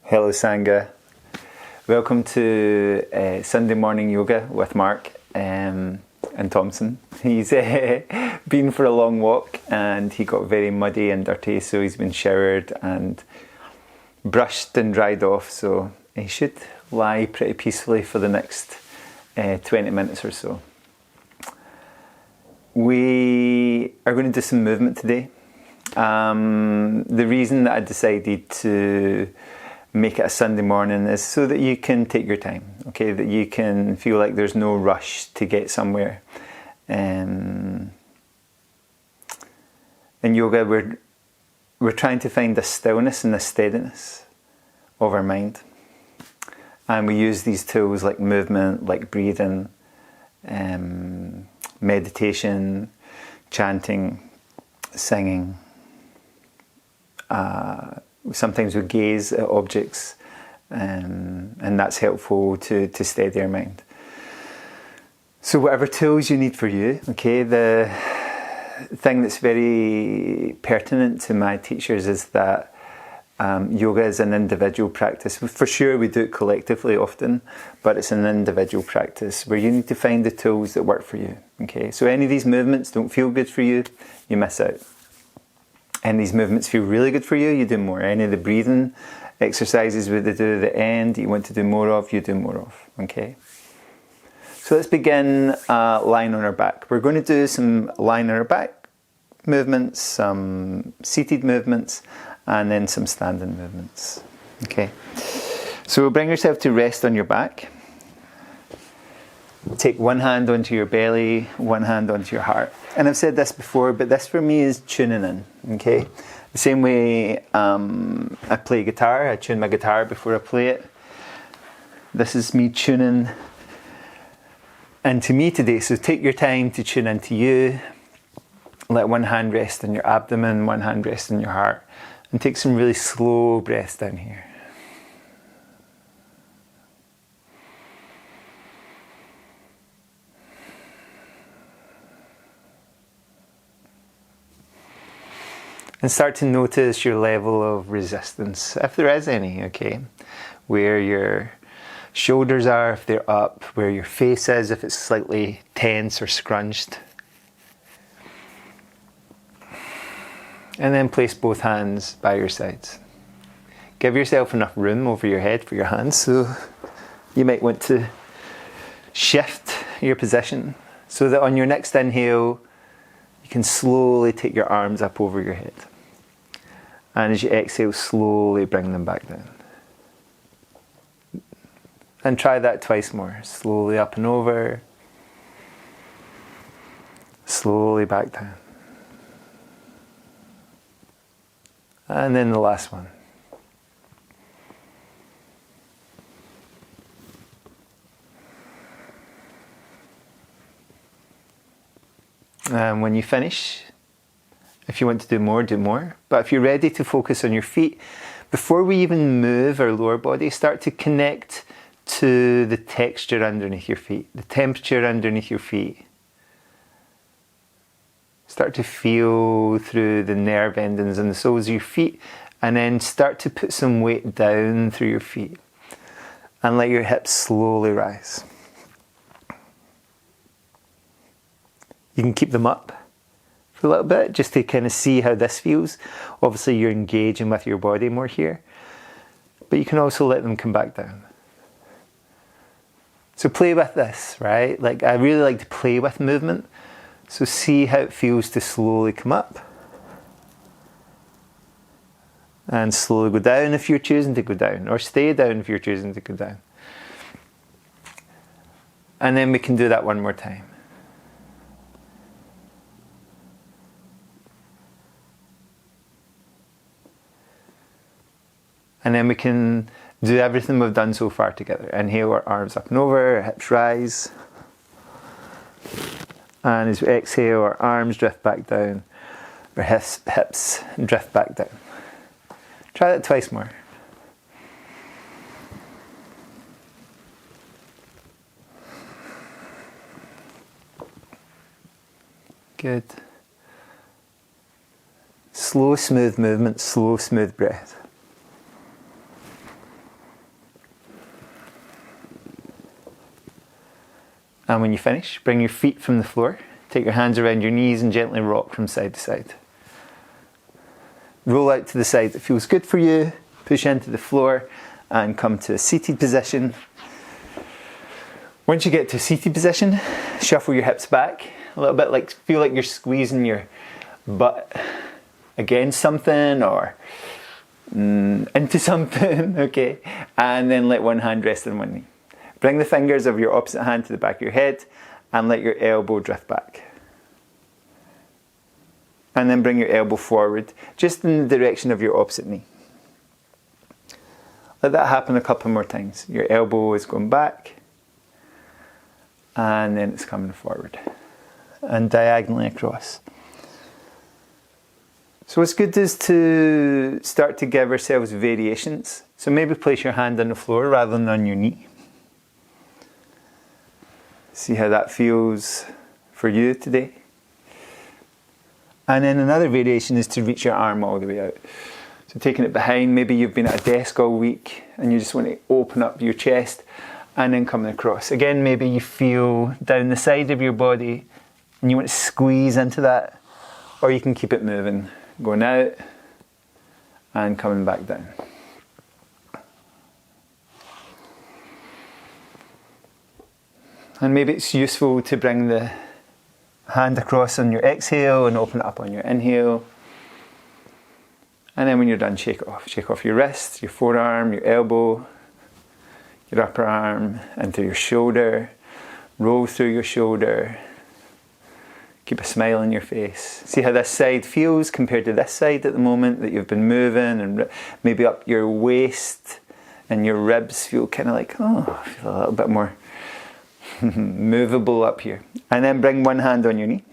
Hello Sangha. Welcome to Sunday morning yoga with Mark and Thompson. He's been for a long walk and he got very muddy and dirty, so he's been showered and brushed and dried off, so he should lie pretty peacefully for the next 20 minutes or so. We are going to do some movement today. The reason that I decided to make it a Sunday morning is so that you can take your time, okay? That you can feel like there's no rush to get somewhere. In yoga, we're trying to find a stillness and a steadiness of our mind. And we use these tools like movement, like breathing, meditation, chanting, singing. Sometimes we gaze at objects, and that's helpful to steady our mind. So whatever tools you need for you, okay, the thing that's very pertinent to my teachers is that yoga is an individual practice. For sure we do it collectively often, but it's an individual practice where you need to find the tools that work for you, okay? So any of these movements don't feel good for you, you miss out. And these movements feel really good for you, you do more. Any of the breathing exercises we do at the end, you want to do more of, you do more of, okay? So let's begin lying on our back. We're going to do some lying on our back movements, some seated movements, and then some standing movements, okay? So bring yourself to rest on your back. Take one hand onto your belly, one hand onto your heart. And I've said this before, but this for me is tuning in, okay? The same way I play guitar, I tune my guitar before I play it. This is me tuning into me today. So take your time to tune into you. Let one hand rest on your abdomen, one hand rest on your heart. And take some really slow breaths down here. And start to notice your level of resistance, if there is any, okay? Where your shoulders are, if they're up, where your face is, if it's slightly tense or scrunched. And then place both hands by your sides. Give yourself enough room over your head for your hands, so you might want to shift your position so that on your next inhale, you can slowly take your arms up over your head. And as you exhale, slowly bring them back down. And try that twice more. Slowly up and over. Slowly back down. And then the last one. And when you finish, if you want to do more, do more. But if you're ready to focus on your feet, before we even move our lower body, start to connect to the texture underneath your feet, the temperature underneath your feet. Start to feel through the nerve endings and the soles of your feet, and then start to put some weight down through your feet. And let your hips slowly rise. You can keep them up for a little bit, just to kind of see how this feels. Obviously you're engaging with your body more here, but you can also let them come back down. So play with this, right? Like, I really like to play with movement. So see how it feels to slowly come up. And slowly go down if you're choosing to go down, or stay down if you're choosing to go down. And then we can do that one more time. And then we can do everything we've done so far together. Inhale, our arms up and over, our hips rise. And as we exhale, our arms drift back down, our hips drift back down. Try that twice more. Good. Slow, smooth movement, slow, smooth breath. And when you finish, bring your feet from the floor. Take your hands around your knees and gently rock from side to side. Roll out to the side that feels good for you. Push into the floor and come to a seated position. Once you get to a seated position, shuffle your hips back. A little bit like, feel like you're squeezing your butt against something or into something, okay? And then let one hand rest on one knee. Bring the fingers of your opposite hand to the back of your head and let your elbow drift back. And then bring your elbow forward, just in the direction of your opposite knee. Let that happen a couple more times. Your elbow is going back, and then it's coming forward, and diagonally across. So what's good is to start to give ourselves variations. So maybe place your hand on the floor rather than on your knee. See how that feels for you today. And then another variation is to reach your arm all the way out. So taking it behind, maybe you've been at a desk all week and you just want to open up your chest and then coming across. Again, maybe you feel down the side of your body and you want to squeeze into that, or you can keep it moving, going out and coming back down. And maybe it's useful to bring the hand across on your exhale and open it up on your inhale. And then when you're done, shake it off. Shake off your wrist, your forearm, your elbow, your upper arm into your shoulder. Roll through your shoulder. Keep a smile on your face. See how this side feels compared to this side at the moment that you've been moving, and maybe up your waist and your ribs feel kind of like, oh, I feel a little bit more movable up here. And then bring one hand on your knee.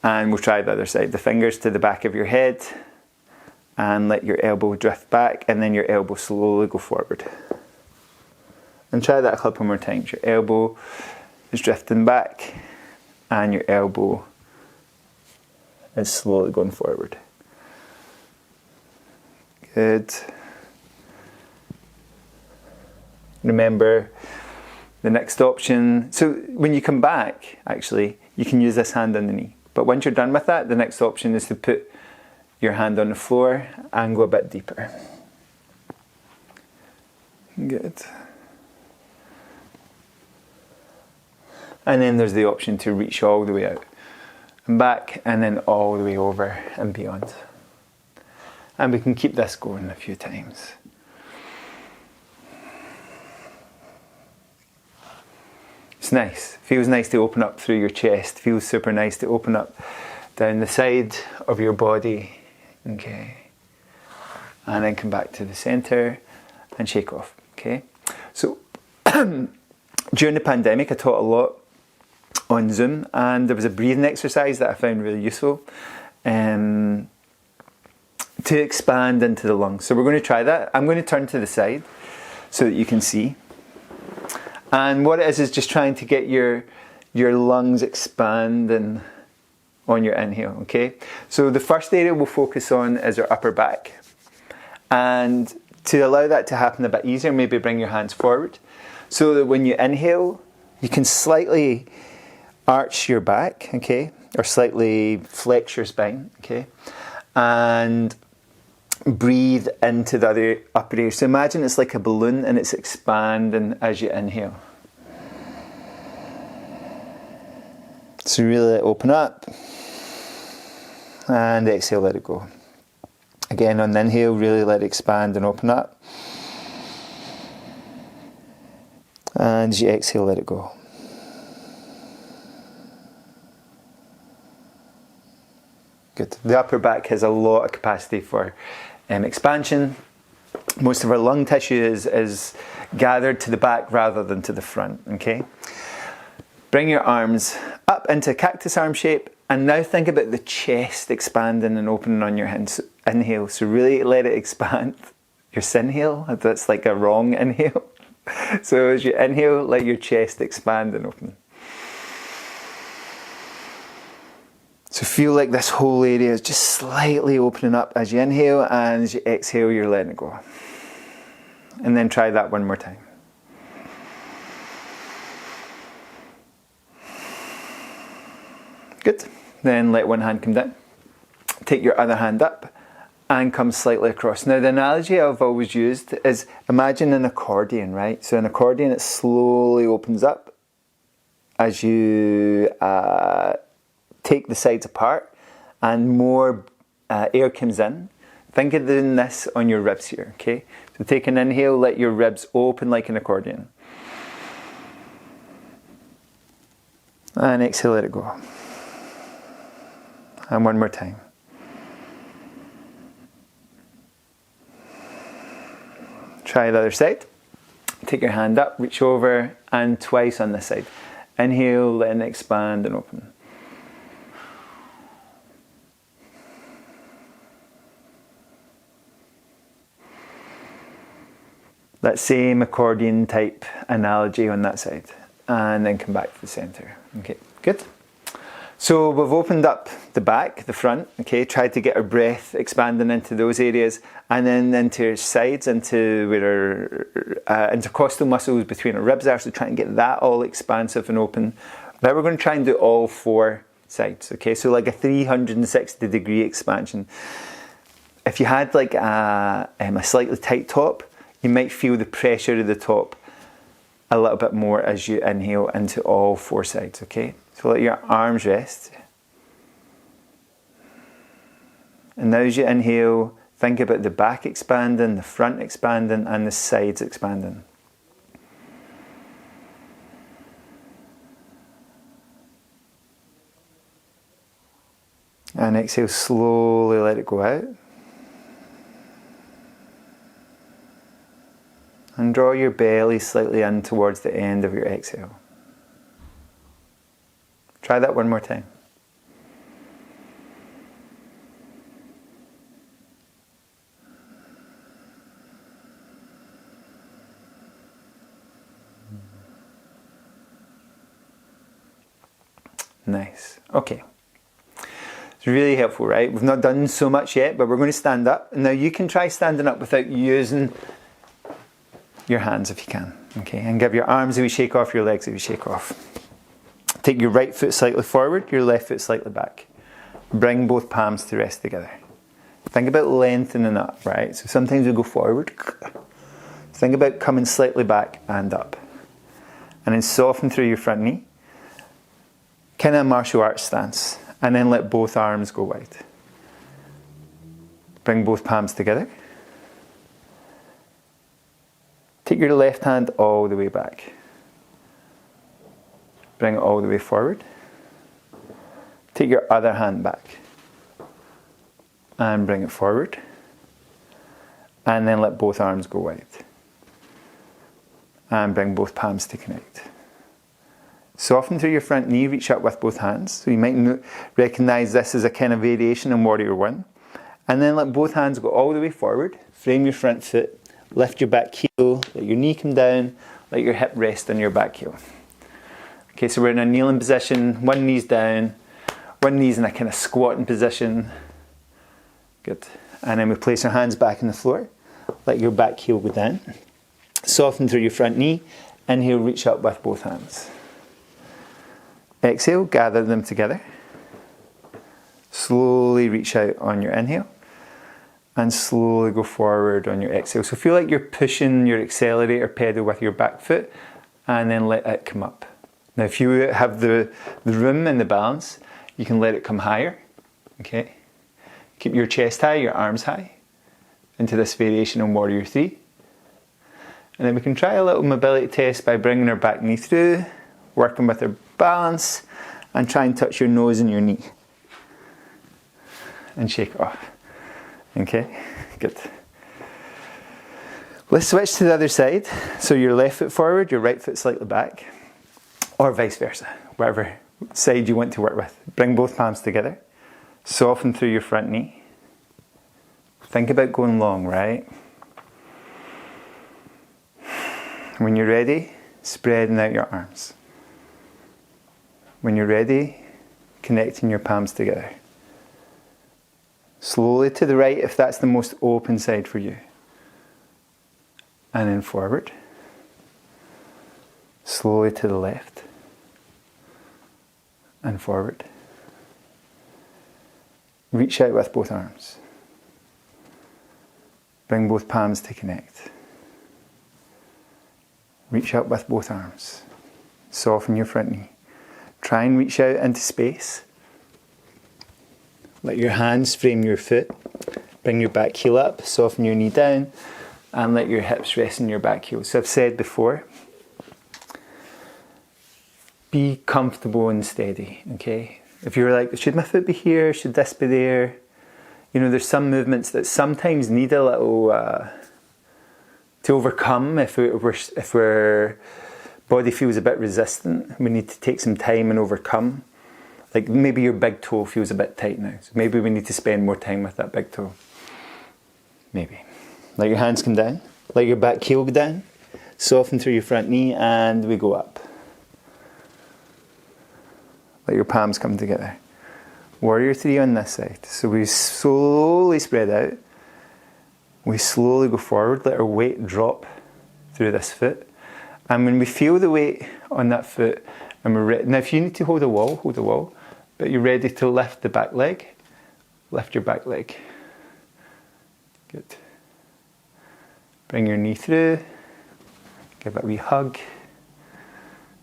And we'll try the other side. The fingers to the back of your head. And let your elbow drift back. And then your elbow slowly go forward. And try that a couple more times. Your elbow is drifting back. And your elbow is slowly going forward. Good. Remember, the next option, so when you come back, actually, you can use this hand on the knee. But once you're done with that, the next option is to put your hand on the floor and go a bit deeper. Good. And then there's the option to reach all the way out and back, and then all the way over and beyond. And we can keep this going a few times. It's nice. Feels nice to open up through your chest. Feels super nice to open up down the side of your body. Okay. And then come back to the center and shake off. Okay. So during the pandemic, I taught a lot on Zoom, and there was a breathing exercise that I found really useful to expand into the lungs. So we're going to try that. I'm going to turn to the side so that you can see. And what it is just trying to get your lungs expanding on your inhale, okay? So the first area we'll focus on is our upper back. And to allow that to happen a bit easier, maybe bring your hands forward so that when you inhale, you can slightly arch your back, okay? Or slightly flex your spine, okay? And breathe into the other upper area. So imagine it's like a balloon and it's expanding as you inhale. So really open up and exhale, let it go. Again, on the inhale, really let it expand and open up. And as you exhale, let it go. Good. The upper back has a lot of capacity for expansion. Most of our lung tissue is gathered to the back rather than to the front, okay? Bring your arms up into cactus arm shape, and now think about the chest expanding and opening on your inhale. So really let it expand. Your synhale, that's like a wrong inhale. So as you inhale, let your chest expand and open. So feel like this whole area is just slightly opening up as you inhale, and as you exhale, you're letting it go. And then try that one more time. Good. Then let one hand come down. Take your other hand up and come slightly across. Now the analogy I've always used is, imagine an accordion, right? So an accordion, it slowly opens up as you take the sides apart and more air comes in. Think of doing this on your ribs here, okay? So take an inhale, let your ribs open like an accordion. And exhale, let it go. And one more time. Try the other side. Take your hand up, reach over, and twice on this side. Inhale, then expand and open. That same accordion type analogy on that side. And then come back to the center. Okay, good. So we've opened up the back, the front, okay, tried to get our breath expanding into those areas, and then into our sides, into where our intercostal muscles between our ribs are, so trying to get that all expansive and open. Now we're going to try and do all four sides, okay, so like a 360 degree expansion. If you had like a slightly tight top, you might feel the pressure of the top a little bit more as you inhale into all four sides, okay? So let your arms rest. And now as you inhale, think about the back expanding, the front expanding, and the sides expanding. And exhale, slowly let it go out. And draw your belly slightly in towards the end of your exhale. Try that one more time. Nice. Okay. It's really helpful, right? We've not done so much yet, but we're going to stand up. Now you can try standing up without using your hands if you can. Okay, and give your arms a wee shake off, your legs a wee shake off. Take your right foot slightly forward, your left foot slightly back. Bring both palms to rest together. Think about lengthening up, right? So sometimes we go forward. Think about coming slightly back and up. And then soften through your front knee. Kind of a martial arts stance. And then let both arms go wide. Bring both palms together. Take your left hand all the way back. Bring it all the way forward. Take your other hand back. And bring it forward. And then let both arms go wide. And bring both palms to connect. Soften through your front knee, reach up with both hands. So you might recognize this as a kind of variation in Warrior One. And then let both hands go all the way forward. Frame your front foot. Lift your back heel. Let your knee come down. Let your hip rest on your back heel. Okay, so we're in a kneeling position. One knee's down. One knee's in a kind of squatting position. Good. And then we place our hands back on the floor. Let your back heel go down. Soften through your front knee. Inhale, reach up with both hands. Exhale, gather them together. Slowly reach out on your inhale. And slowly go forward on your exhale. So feel like you're pushing your accelerator pedal with your back foot. And then let it come up. Now if you have the room and the balance, you can let it come higher. Okay. Keep your chest high, your arms high. Into this variation on Warrior 3. And then we can try a little mobility test by bringing our back knee through, working with our balance, and try and touch your nose and your knee. And shake off. Okay, good. Let's switch to the other side. So your left foot forward, your right foot slightly back, or vice versa, whatever side you want to work with. Bring both palms together. Soften through your front knee. Think about going long, right? When you're ready, spreading out your arms. When you're ready, connecting your palms together. Slowly to the right if that's the most open side for you. And then forward. Slowly to the left. And forward. Reach out with both arms. Bring both palms to connect. Reach up with both arms. Soften your front knee. Try and reach out into space. Let your hands frame your foot. Bring your back heel up, soften your knee down, and let your hips rest in your back heel. So I've said before, be comfortable and steady, okay? If you're like, should my foot be here? Should this be there? You know, there's some movements that sometimes need a little to overcome if our body feels a bit resistant. We need to take some time and overcome. Like maybe your big toe feels a bit tight now. So maybe we need to spend more time with that big toe. Maybe. Let your hands come down. Let your back heel go down. Soften through your front knee and we go up. Let your palms come together. Warrior 3 on this side. So we slowly spread out. We slowly go forward. Let our weight drop through this foot. And when we feel the weight on that foot, and we're ready. Now if you need to hold a wall. But you're ready to lift the back leg. Lift your back leg. Good. Bring your knee through. Give it a wee hug.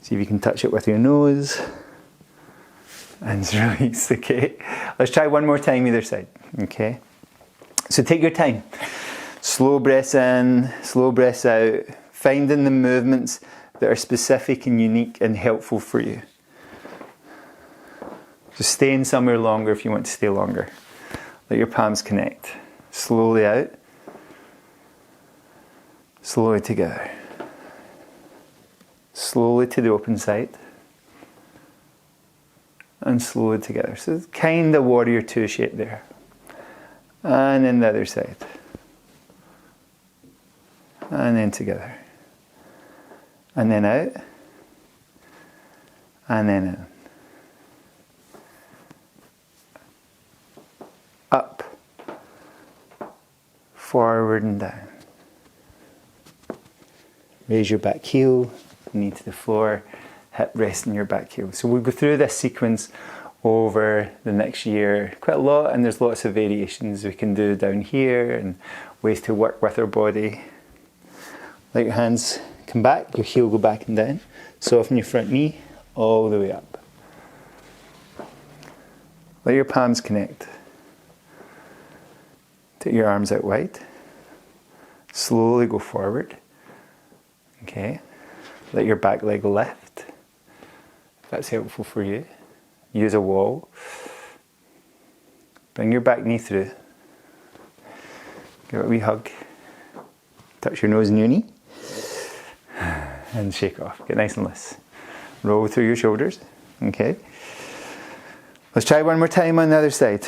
See if you can touch it with your nose. And release, okay? Let's try one more time either side, okay? So take your time. Slow breaths in, slow breaths out. Finding the movements that are specific and unique and helpful for you. Just stay in somewhere longer if you want to stay longer. Let your palms connect. Slowly out. Slowly together. Slowly to the open side. And slowly together. So it's kind of warrior 2 shape there. And then the other side. And then together. And then out. And then in. Up. Forward and down. Raise your back heel, knee to the floor, hip rest in your back heel. So we'll go through this sequence over the next year quite a lot, and there's lots of variations we can do down here and ways to work with our body. Let your hands come back, your heel go back and down. Soften your front knee all the way up. Let your palms connect. Take your arms out wide. Slowly go forward. Okay. Let your back leg lift. If that's helpful for you. Use a wall. Bring your back knee through. Give it a wee hug. Touch your nose and your knee. And shake off. Get nice and loose. Roll through your shoulders. Okay. Let's try one more time on the other side.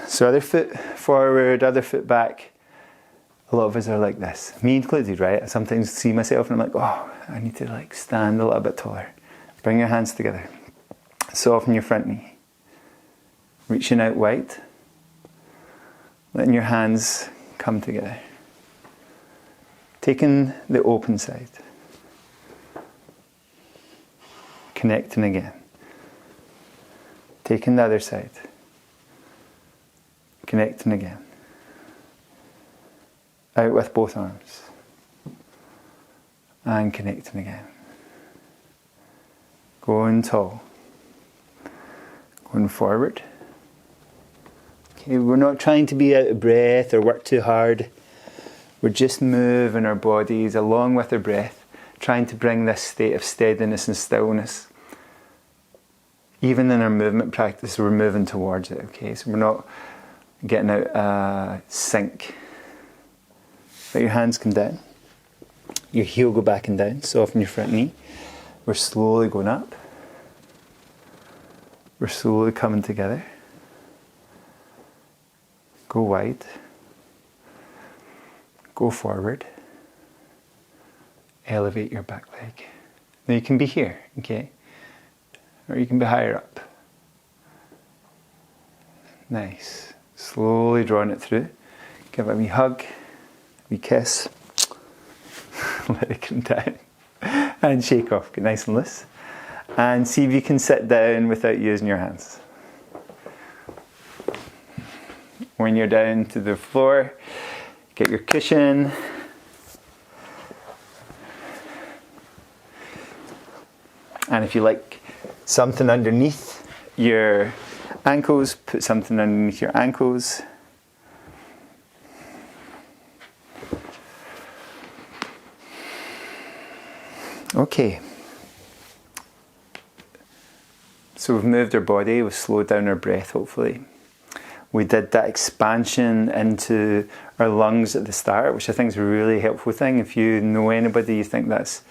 So other foot forward, other foot back. A lot of us are like this. Me included, right? I sometimes see myself and I'm like, oh, I need to like stand a little bit taller. Bring your hands together. Soften your front knee. Reaching out wide. Letting your hands come together. Taking the open side. Connecting again. Taking the other side. Connecting again. Out with both arms. And connecting again. Going tall. Going forward. Okay, we're not trying to be out of breath or work too hard. We're just moving our bodies along with our breath, trying to bring this state of steadiness and stillness. Even in our movement practice, we're moving towards it, okay? So we're not getting out sync. Let your hands come down. Your heel go back and down. Soften your front knee. We're slowly going up. We're slowly coming together. Go wide. Go forward. Elevate your back leg. Now you can be here, okay? Or you can be higher up. Nice. Slowly drawing it through. Give it a wee hug, a wee kiss. Let it come down. And shake off. Get nice and loose. And see if you can sit down without using your hands. when you're down to the floor, get your cushion. And if you like something underneath your ankles, put something underneath your ankles. Okay. So we've moved our body, we've slowed down our breath, hopefully. We did that expansion into our lungs at the start, which I think is a really helpful thing. If you know anybody you think that's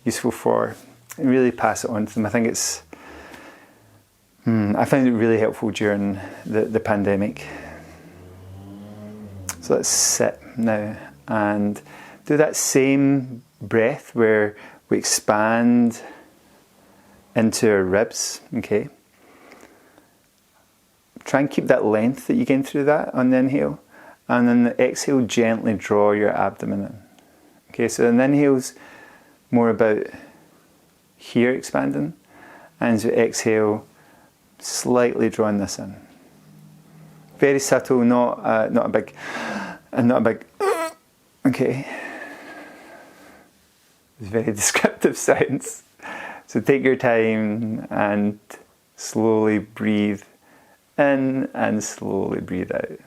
useful for, really pass it on to them. I think I found it really helpful during the pandemic. So let's sit now and do that same breath where we expand into our ribs, okay? Try and keep that length that you gain through that on the inhale. And then the exhale, gently draw your abdomen in. Okay, so an inhale's more about here expanding. And as you exhale, slightly drawing this in. Very subtle, not a big, and not a big, okay. It's very descriptive sounds. So take your time and slowly breathe in and slowly breathe out.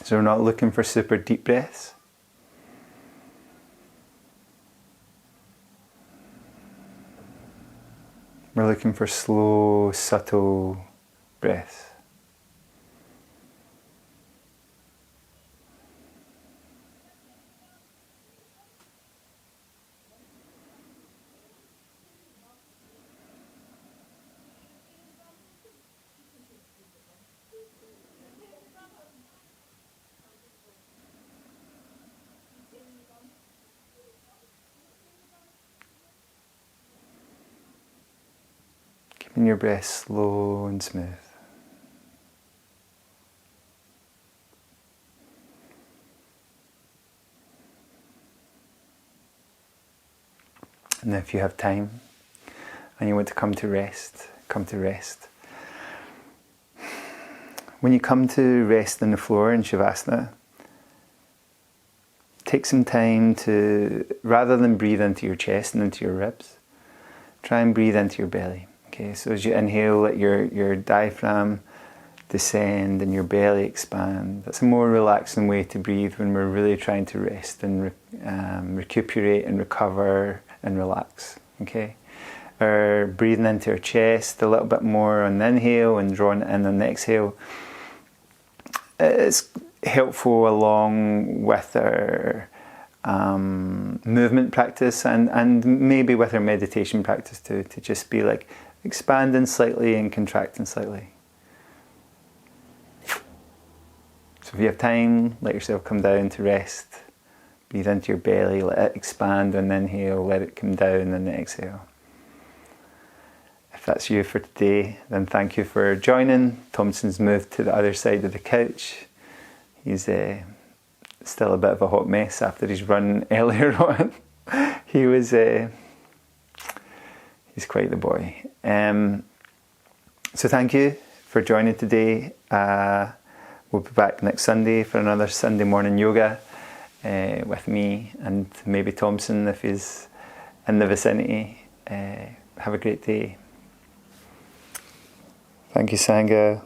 So we're not looking for super deep breaths. We're looking for slow, subtle breaths. Keeping your breath slow and smooth. And if you have time and you want to come to rest, come to rest. When you come to rest on the floor in Shavasana, take some time to, rather than breathe into your chest and into your ribs, try and breathe into your belly. Okay, so as you inhale, let your diaphragm descend and your belly expand. That's a more relaxing way to breathe when we're really trying to rest and recuperate and recover and relax. Okay, or breathing into our chest a little bit more on the inhale and drawing it in on the exhale. It's helpful along with our movement practice and maybe with our meditation practice too, to just be like expanding slightly and contracting slightly. So if you have time, let yourself come down to rest. Breathe into your belly, let it expand on the inhale, let it come down on the exhale. If that's you for today, then thank you for joining. Thompson's moved to the other side of the couch. He's still a bit of a hot mess after his run earlier on. He's quite the boy. So thank you for joining today. We'll be back next Sunday for another Sunday morning yoga with me and maybe Thompson if he's in the vicinity. Have a great day. Thank you, Sangha.